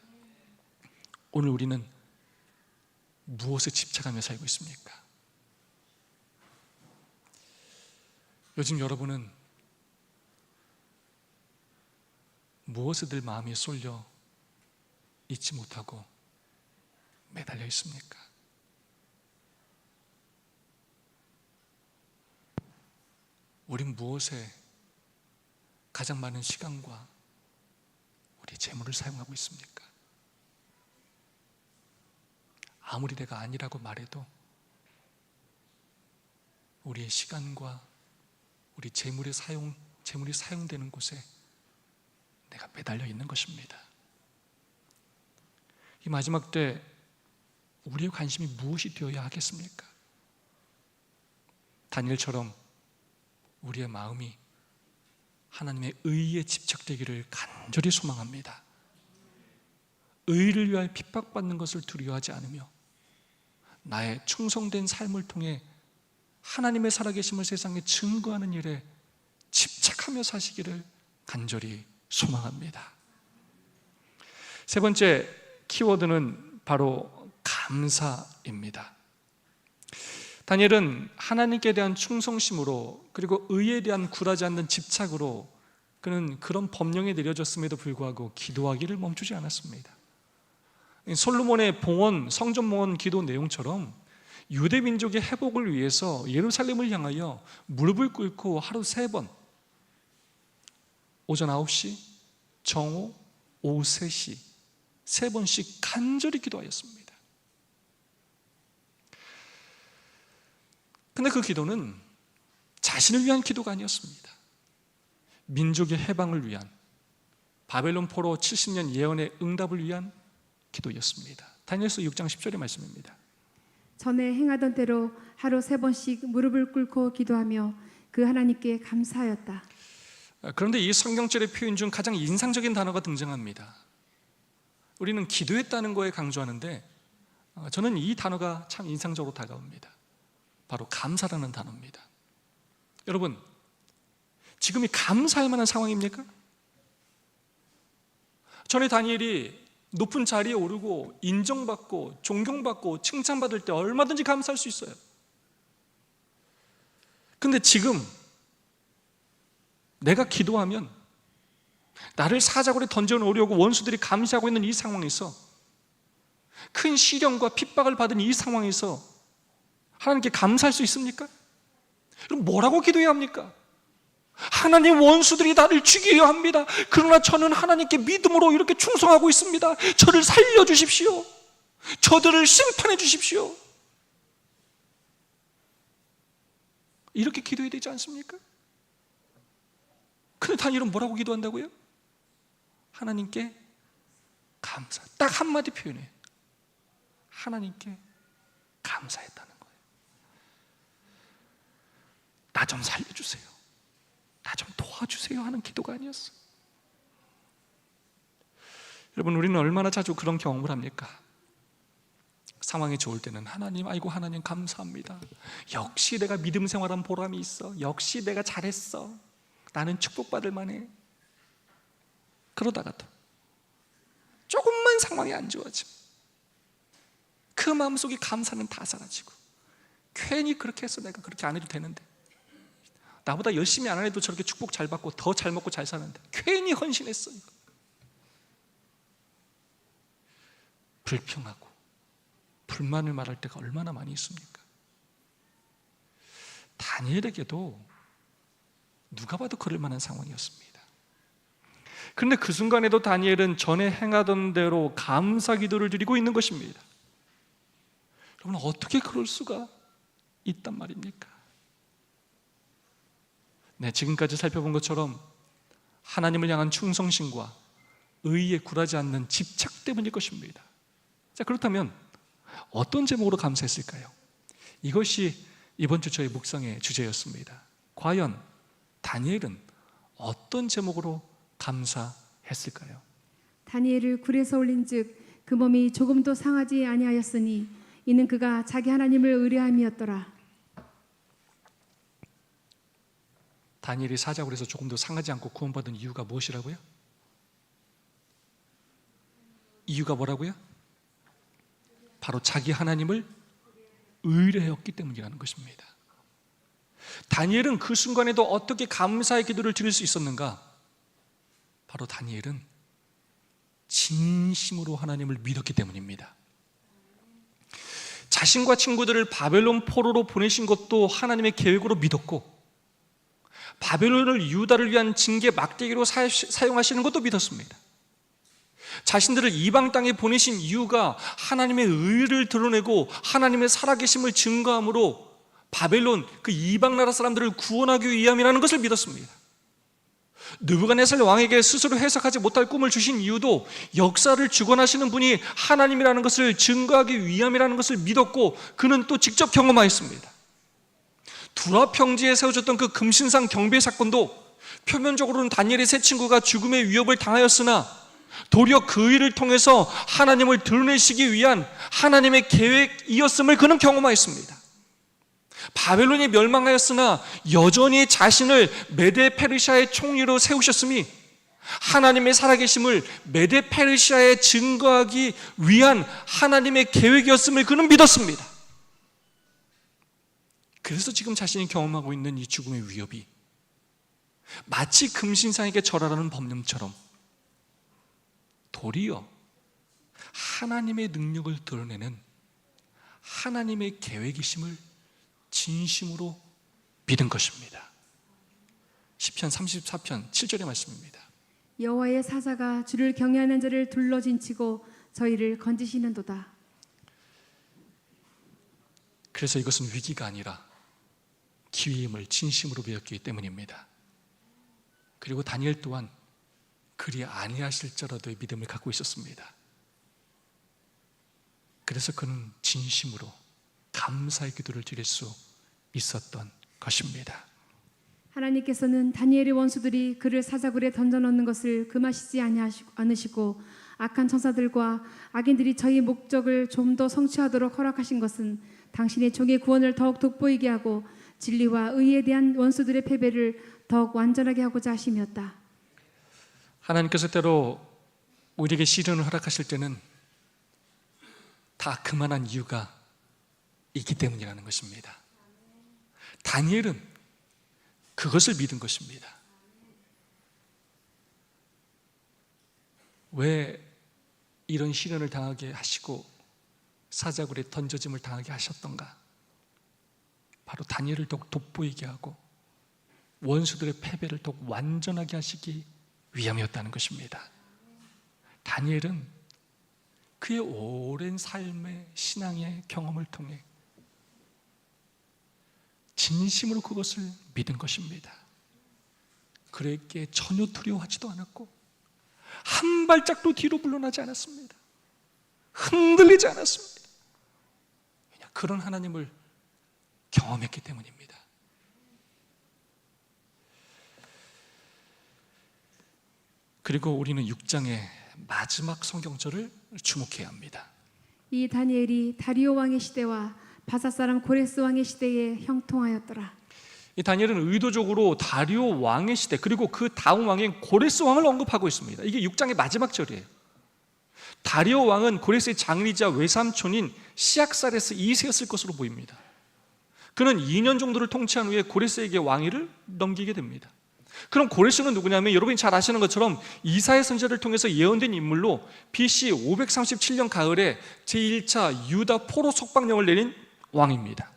오늘 우리는 무엇에 집착하며 살고 있습니까? 요즘 여러분은 무엇에 늘 마음이 쏠려 잊지 못하고 매달려 있습니까? 우린 무엇에 가장 많은 시간과 우리 재물을 사용하고 있습니까? 아무리 내가 아니라고 말해도 우리의 시간과 우리 재물이 사용되는 곳에 내가 매달려 있는 것입니다. 이 마지막 때 우리의 관심이 무엇이 되어야 하겠습니까? 다니엘처럼 우리의 마음이 하나님의 의에 집착되기를 간절히 소망합니다. 의를 위하여 핍박받는 것을 두려워하지 않으며 나의 충성된 삶을 통해 하나님의 살아계심을 세상에 증거하는 일에 집착하며 사시기를 간절히 소망합니다. 세 번째 키워드는 바로 감사입니다. 다니엘은 하나님께 대한 충성심으로 그리고 의에 대한 굴하지 않는 집착으로 그는 그런 법령이 내려졌음에도 불구하고 기도하기를 멈추지 않았습니다. 솔로몬의 봉헌, 성전 봉헌 기도 내용처럼 유대 민족의 회복을 위해서 예루살렘을 향하여 무릎을 꿇고 하루 3번, 오전 9시, 정오, 오후 3시 3번씩 간절히 기도하였습니다. 근데 그 기도는 자신을 위한 기도가 아니었습니다. 민족의 해방을 위한, 바벨론 포로 70년 예언의 응답을 위한 기도였습니다. 다니엘서 6장 10절의 말씀입니다. 전에 행하던 대로 하루 3번씩 무릎을 꿇고 기도하며 그 하나님께 감사하였다. 그런데 이 성경절의 표현 중 가장 인상적인 단어가 등장합니다. 우리는 기도했다는 거에 강조하는데 저는 이 단어가 참 인상적으로 다가옵니다. 바로 감사라는 단어입니다. 여러분, 지금이 감사할 만한 상황입니까? 전에 다니엘이 높은 자리에 오르고 인정받고 존경받고 칭찬받을 때 얼마든지 감사할 수 있어요. 근데 지금 내가 기도하면 나를 사자굴에 던져놓으려고 원수들이 감시하고 있는 이 상황에서, 큰 시련과 핍박을 받은 이 상황에서 하나님께 감사할 수 있습니까? 그럼 뭐라고 기도해야 합니까? 하나님, 원수들이 나를 죽이려 합니다. 그러나 저는 하나님께 믿음으로 이렇게 충성하고 있습니다. 저를 살려주십시오. 저들을 심판해 주십시오. 이렇게 기도해야 되지 않습니까? 근데 다니엘은 뭐라고 기도한다고요? 하나님께 감사. 딱 한마디 표현해요. 하나님께 감사했다는 거예요. 나 좀 살려주세요. 나 좀 도와주세요 하는 기도가 아니었어. 여러분, 우리는 얼마나 자주 그런 경험을 합니까? 상황이 좋을 때는 하나님, 아이고 하나님 감사합니다. 역시 내가 믿음 생활한 보람이 있어. 역시 내가 잘했어. 나는 축복받을 만해. 그러다가도 조금만 상황이 안 좋아지면 그 마음속에 감사는 다 사라지고, 괜히 그렇게 해서 내가 그렇게 안 해도 되는데, 나보다 열심히 안 해도 저렇게 축복 잘 받고 더 잘 먹고 잘 사는데 괜히 헌신했어. 이거 불평하고 불만을 말할 때가 얼마나 많이 있습니까? 다니엘에게도 누가 봐도 그럴 만한 상황이었습니다. 그런데 그 순간에도 다니엘은 전에 행하던 대로 감사 기도를 드리고 있는 것입니다. 여러분, 어떻게 그럴 수가 있단 말입니까? 네, 지금까지 살펴본 것처럼 하나님을 향한 충성심과 의에 굴하지 않는 집착 때문일 것입니다. 자, 그렇다면 어떤 제목으로 감사했을까요? 이것이 이번 주 저희 묵상의 주제였습니다. 과연 다니엘은 어떤 제목으로 감사했을까요? 다니엘을 굴에서 올린즉 그 몸이 조금도 상하지 아니하였으니 이는 그가 자기 하나님을 의뢰함이었더라. 다니엘이 사자굴에서 조금도 상하지 않고 구원받은 이유가 무엇이라고요? 이유가 뭐라고요? 바로 자기 하나님을 의뢰하였기 때문이라는 것입니다. 다니엘은 그 순간에도 어떻게 감사의 기도를 드릴 수 있었는가? 바로 다니엘은 진심으로 하나님을 믿었기 때문입니다. 자신과 친구들을 바벨론 포로로 보내신 것도 하나님의 계획으로 믿었고, 바벨론을 유다를 위한 징계 막대기로 사용하시는 것도 믿었습니다. 자신들을 이방 땅에 보내신 이유가 하나님의 의를 드러내고 하나님의 살아계심을 증거함으로 바벨론 그 이방 나라 사람들을 구원하기 위함이라는 것을 믿었습니다. 느부갓네살 왕에게 스스로 해석하지 못할 꿈을 주신 이유도 역사를 주관하시는 분이 하나님이라는 것을 증거하기 위함이라는 것을 믿었고, 그는 또 직접 경험하였습니다. 두라 평지에 세워졌던 그 금신상 경배 사건도 표면적으로는 다니엘의 세 친구가 죽음의 위협을 당하였으나 도리어 그 일을 통해서 하나님을 드러내시기 위한 하나님의 계획이었음을 그는 경험하였습니다. 바벨론이 멸망하였으나 여전히 자신을 메데 페르시아의 총리로 세우셨음이 하나님의 살아계심을 메데 페르시아에 증거하기 위한 하나님의 계획이었음을 그는 믿었습니다. 그래서 지금 자신이 경험하고 있는 이 죽음의 위협이 마치 금신상에게 절하라는 법령처럼 도리어 하나님의 능력을 드러내는 하나님의 계획이심을 진심으로 믿은 것입니다. 시편 34편 7절의 말씀입니다. 여호와의 사자가 주를 경외하는 자를 둘러진치고 저희를 건지시는도다. 그래서 이것은 위기가 아니라 기회임을 진심으로 믿었기 때문입니다. 그리고 다니엘 또한 그리 아니하실지라도의 믿음을 갖고 있었습니다. 그래서 그는 진심으로 감사의 기도를 드릴 수 있었던 것입니다. 하나님께서는 다니엘의 원수들이 그를 사자굴에 던져넣는 것을 금하시지 않으시고 악한 천사들과 악인들이 저희 목적을 좀 더 성취하도록 허락하신 것은 당신의 종의 구원을 더욱 돋보이게 하고 진리와 의에 대한 원수들의 패배를 더욱 완전하게 하고자 하심이었다. 하나님께서 때로 우리에게 시련을 허락하실 때는 다 그만한 이유가 있기 때문이라는 것입니다. 다니엘은 그것을 믿은 것입니다. 왜 이런 시련을 당하게 하시고 사자굴에 던져짐을 당하게 하셨던가? 바로 다니엘을 더욱 돋보이게 하고 원수들의 패배를 더욱 완전하게 하시기 위함이었다는 것입니다. 다니엘은 그의 오랜 삶의 신앙의 경험을 통해 진심으로 그것을 믿은 것입니다. 그에게 전혀 두려워하지도 않았고 한 발짝도 뒤로 물러나지 않았습니다. 흔들리지 않았습니다. 왜냐, 그런 하나님을 경험했기 때문입니다. 그리고 우리는 6장의 마지막 성경절을 주목해야 합니다. 이 다니엘이 다리오 왕의 시대와 바사 사람 고레스 왕의 시대에 형통하였더라. 이 다니엘은 의도적으로 다리오 왕의 시대 그리고 그 다음 왕인 고레스 왕을 언급하고 있습니다. 이게 6장의 마지막 절이에요. 다리오 왕은 고레스의 장리자 외삼촌인 시악사레스 2세였을 것으로 보입니다. 그는 2년 정도를 통치한 후에 고레스에게 왕위를 넘기게 됩니다. 그럼 고레스는 누구냐면 여러분이 잘 아시는 것처럼 이사야 선지자를 통해서 예언된 인물로 BC 537년 가을에 제1차 유다 포로 석방령을 내린 왕입니다.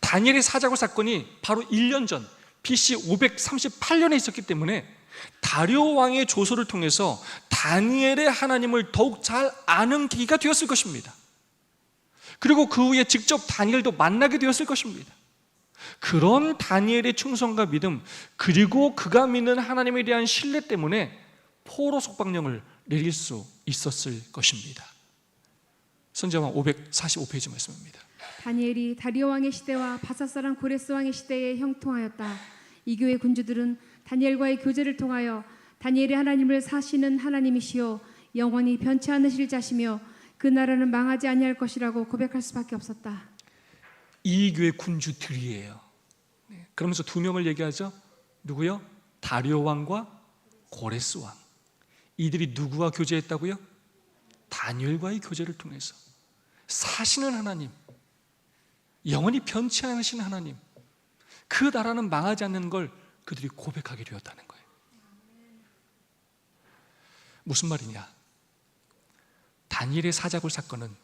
다니엘의 사자굴 사건이 바로 1년 전 BC 538년에 있었기 때문에 다리오 왕의 조서를 통해서 다니엘의 하나님을 더욱 잘 아는 계기가 되었을 것입니다. 그리고 그 후에 직접 다니엘도 만나게 되었을 것입니다. 그런 다니엘의 충성과 믿음 그리고 그가 믿는 하나님에 대한 신뢰 때문에 포로 석방령을 내릴 수 있었을 것입니다. 선지자왕 545페이지 말씀입니다. 다니엘이 다리오 왕의 시대와 바사 사람 고레스 왕의 시대에 형통하였다. 이 교회 군주들은 다니엘과의 교제를 통하여 다니엘이 하나님을 사시는 하나님이시요 영원히 변치 않으실 자시며 그 나라는 망하지 아니할 것이라고 고백할 수밖에 없었다. 이 교회 군주들이에요. 그러면서 두 명을 얘기하죠. 누구요? 다리오 왕과 고레스 왕. 이들이 누구와 교제했다고요? 다니엘과의 교제를 통해서 사시는 하나님, 영원히 변치 않으신 하나님, 그 나라는 망하지 않는 걸 그들이 고백하게 되었다는 거예요. 무슨 말이냐? 다니엘의 사자굴 사건은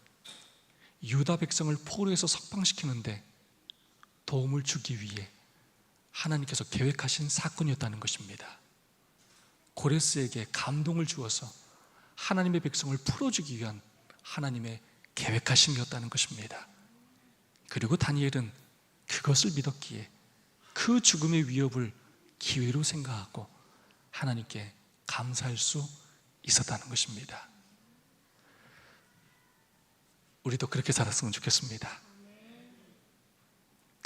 유다 백성을 포로에서 석방시키는데 도움을 주기 위해 하나님께서 계획하신 사건이었다는 것입니다. 고레스에게 감동을 주어서 하나님의 백성을 풀어주기 위한 하나님의 계획하심이었다는 것입니다. 그리고 다니엘은 그것을 믿었기에 그 죽음의 위협을 기회로 생각하고 하나님께 감사할 수 있었다는 것입니다. 우리도 그렇게 살았으면 좋겠습니다.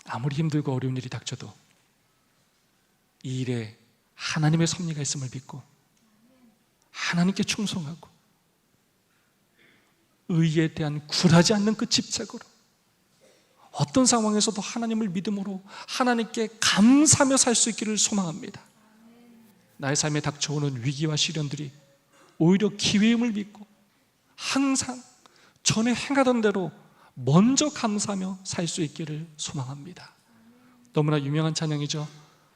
아무리 힘들고 어려운 일이 닥쳐도 이 일에 하나님의 섭리가 있음을 믿고 하나님께 충성하고 의에 대한 굴하지 않는 그 집착으로 어떤 상황에서도 하나님을 믿음으로 하나님께 감사하며 살 수 있기를 소망합니다. 나의 삶에 닥쳐오는 위기와 시련들이 오히려 기회임을 믿고 항상 전에 행하던 대로 먼저 감사하며 살 수 있기를 소망합니다. 너무나 유명한 찬양이죠.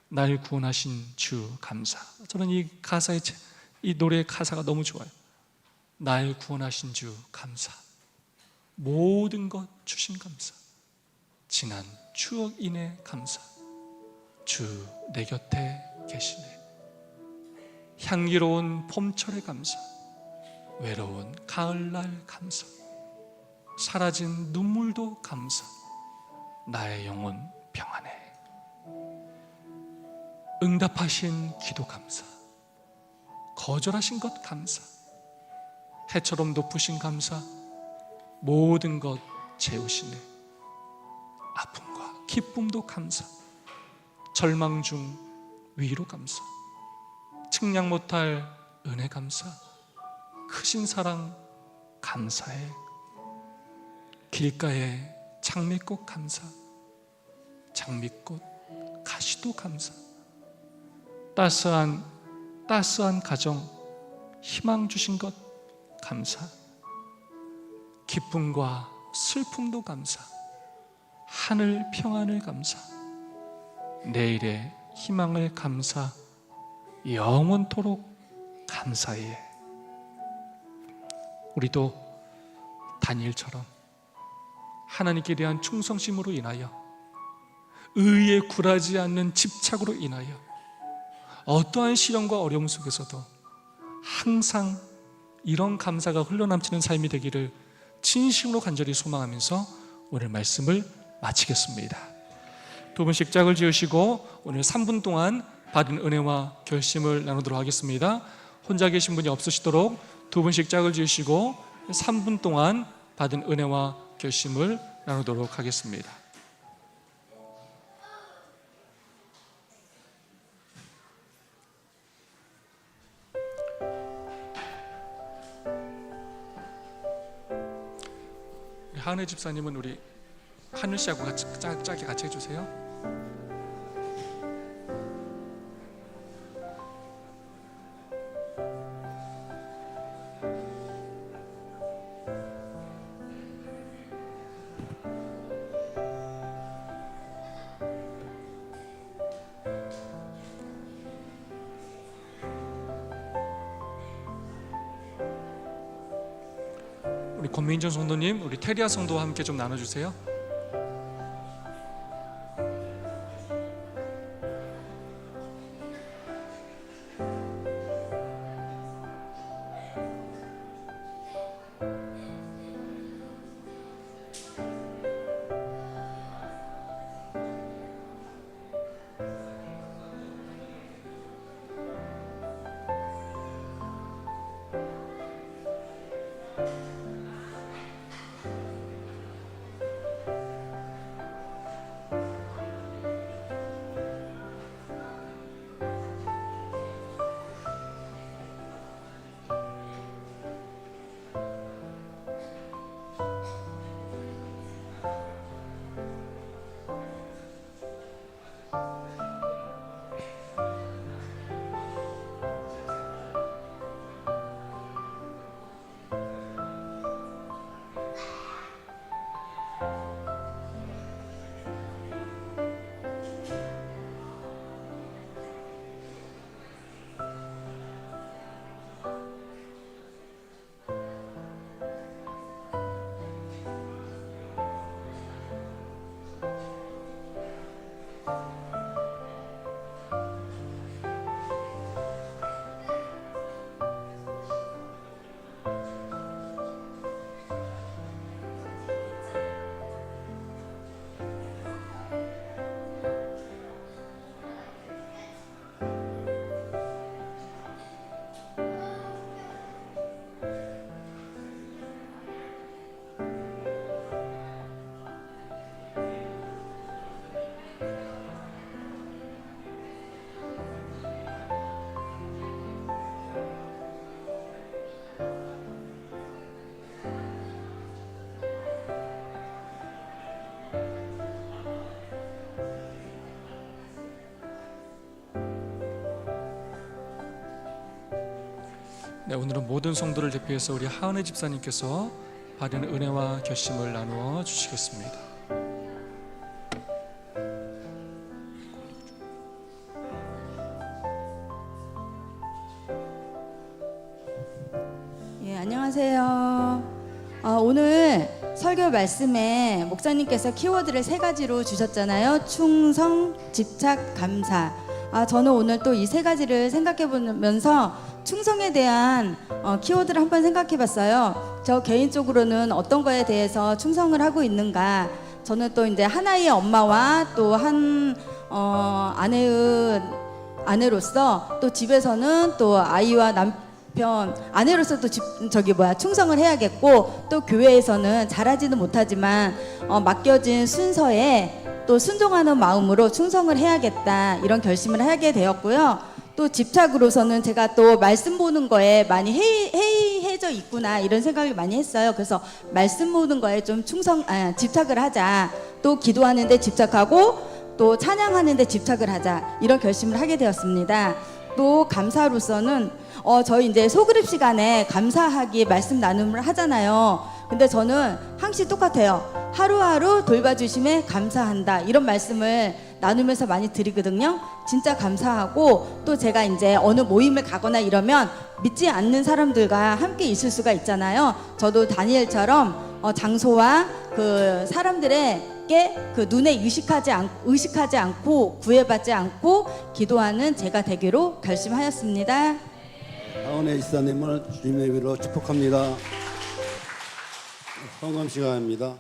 날 구원하신 주 감사. 저는 이 노래의 가사가 너무 좋아요. 날 구원하신 주 감사. 모든 것 주신 감사. 지난 추억 인해 감사. 주 내 곁에 계시네. 향기로운 봄철의 감사. 외로운 가을날 감사. 사라진 눈물도 감사. 나의 영혼 평안해. 응답하신 기도 감사. 거절하신 것 감사. 해처럼 높으신 감사. 모든 것 채우시네. 아픔과 기쁨도 감사. 절망 중 위로 감사. 측량 못할 은혜 감사. 크신 사랑 감사해. 길가에 장미꽃 감사. 장미꽃 가시도 감사. 따스한 가정 희망 주신 것 감사. 기쁨과 슬픔도 감사. 하늘 평안을 감사. 내일의 희망을 감사. 영원토록 감사해. 우리도 다니엘처럼 하나님께 대한 충성심으로 인하여 의에 굴하지 않는 집착으로 인하여 어떠한 시련과 어려움 속에서도 항상 이런 감사가 흘러넘치는 삶이 되기를 진심으로 간절히 소망하면서 오늘 말씀을 마치겠습니다. 두 분씩 짝을 지으시고 오늘 3분 동안 받은 은혜와 결심을 나누도록 하겠습니다. 혼자 계신 분이 없으시도록 두 분씩 짝을 지으시고 3분 동안 받은 은혜와 결심을 나누도록 하겠습니다. 하은혜 집사님은 우리 하늘 씨하고 짧게 같이 해주세요. 우리 권민정 성도님, 우리 테리아 성도와 함께 좀 나눠주세요. 네, 오늘은 모든 성도를 대표해서 우리 하은혜 집사님께서 바른 은혜와 결심을 나누어 주시겠습니다. 예, 안녕하세요. 오늘 설교 말씀에 목사님께서 키워드를 3가지로 주셨잖아요. 충성, 집착, 감사. 저는 오늘 또 이 3가지를 생각해 보면서 충성에 대한 키워드를 한번 생각해 봤어요. 저 개인적으로는 어떤 거에 대해서 충성을 하고 있는가. 저는 또 이제 하나의 엄마와 또 한 아내로서 또 집에서는 또 아이와 남편 아내로서 또 충성을 해야겠고, 또 교회에서는 잘하지는 못하지만 맡겨진 순서에 또 순종하는 마음으로 충성을 해야겠다, 이런 결심을 하게 되었고요. 또 집착으로서는 제가 또 말씀 보는 거에 많이 해이해져 있구나, 이런 생각을 많이 했어요. 그래서 말씀 보는 거에 좀 집착을 하자. 또 기도하는 데 집착하고 또 찬양하는 데 집착을 하자, 이런 결심을 하게 되었습니다. 또 감사로서는 저희 이제 소그룹 시간에 감사하기 말씀 나눔을 하잖아요. 근데 저는 항상 똑같아요. 하루하루 돌봐주심에 감사한다, 이런 말씀을 나누면서 많이 드리거든요. 진짜 감사하고, 또 제가 이제 어느 모임을 가거나 이러면 믿지 않는 사람들과 함께 있을 수가 있잖아요. 저도 다니엘처럼 장소와 그 사람들에게 그 눈에 의식하지 않고 구애받지 않고 기도하는 제가 되기로 결심하였습니다. 하은혜 집사님을 주님의 이름으로 축복합니다. 헌금 시간입니다.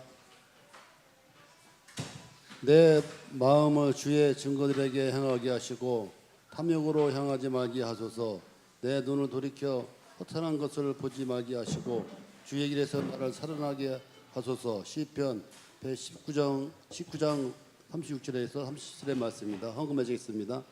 내 마음을 주의 증거들에게 향하게 하시고 탐욕으로 향하지 말게 하소서. 내 눈을 돌이켜 허탄한 것을 보지 말게 하시고 주의 길에서 나를 살아나게 하소서. 시편 19장 36절에서 37절의 말씀입니다. 헌금해 주겠습니다.